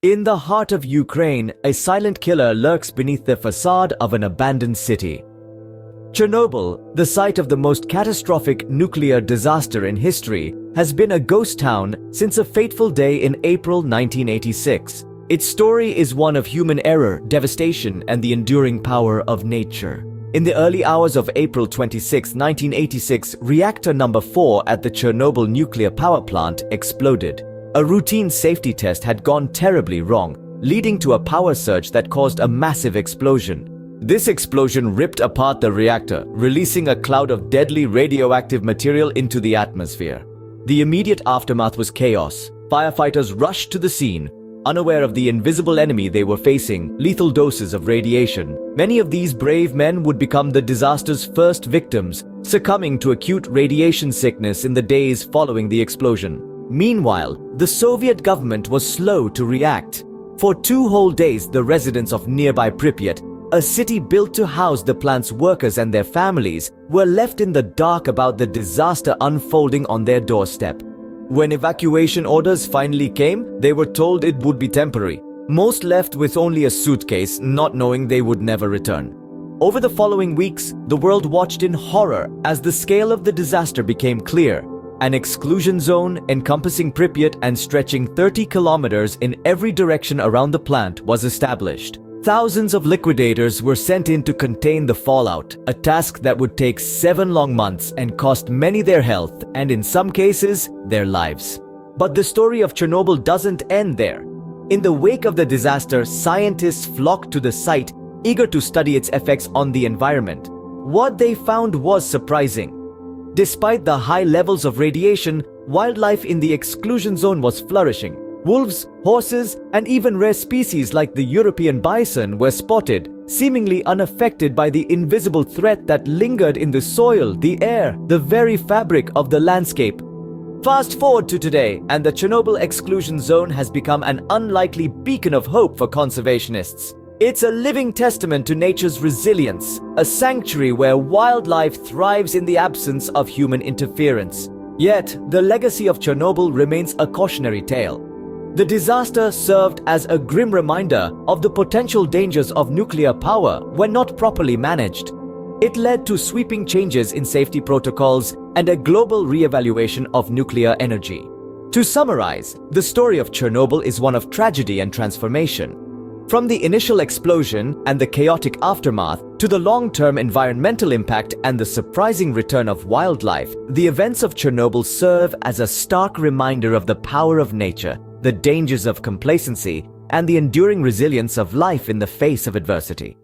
In the heart of Ukraine, a silent killer lurks beneath the facade of an abandoned city. Chernobyl, the site of the most catastrophic nuclear disaster in history, has been a ghost town since a fateful day in April 1986. Its story is one of human error, devastation, and the enduring power of nature. In the early hours of April 26, 1986, reactor number 4 at the Chernobyl nuclear power plant exploded. A routine safety test had gone terribly wrong, leading to a power surge that caused a massive explosion. This explosion ripped apart the reactor, releasing a cloud of deadly radioactive material into the atmosphere. The immediate aftermath was chaos. Firefighters rushed to the scene, unaware of the invisible enemy they were facing, lethal doses of radiation. Many of these brave men would become the disaster's first victims, succumbing to acute radiation sickness in the days following the explosion. Meanwhile, the Soviet government was slow to react. For 2 whole days, the residents of nearby Pripyat, a city built to house the plant's workers and their families, were left in the dark about the disaster unfolding on their doorstep. When evacuation orders finally came, they were told it would be temporary. Most left with only a suitcase, not knowing they would never return. Over the following weeks, the world watched in horror as the scale of the disaster became clear. An exclusion zone encompassing Pripyat and stretching 30 kilometers in every direction around the plant was established. Thousands of liquidators were sent in to contain the fallout, a task that would take 7 long months and cost many their health and, in some cases, their lives. But the story of Chernobyl doesn't end there. In the wake of the disaster, scientists flocked to the site, eager to study its effects on the environment. What they found was surprising. Despite the high levels of radiation, wildlife in the exclusion zone was flourishing. Wolves, horses, and even rare species like the European bison were spotted, seemingly unaffected by the invisible threat that lingered in the soil, the air, the very fabric of the landscape. Fast forward to today, and the Chernobyl exclusion zone has become an unlikely beacon of hope for conservationists. It's a living testament to nature's resilience, a sanctuary where wildlife thrives in the absence of human interference. Yet, the legacy of Chernobyl remains a cautionary tale. The disaster served as a grim reminder of the potential dangers of nuclear power when not properly managed. It led to sweeping changes in safety protocols and a global re-evaluation of nuclear energy. To summarize, the story of Chernobyl is one of tragedy and transformation. From the initial explosion and the chaotic aftermath to the long-term environmental impact and the surprising return of wildlife, the events of Chernobyl serve as a stark reminder of the power of nature, the dangers of complacency, and the enduring resilience of life in the face of adversity.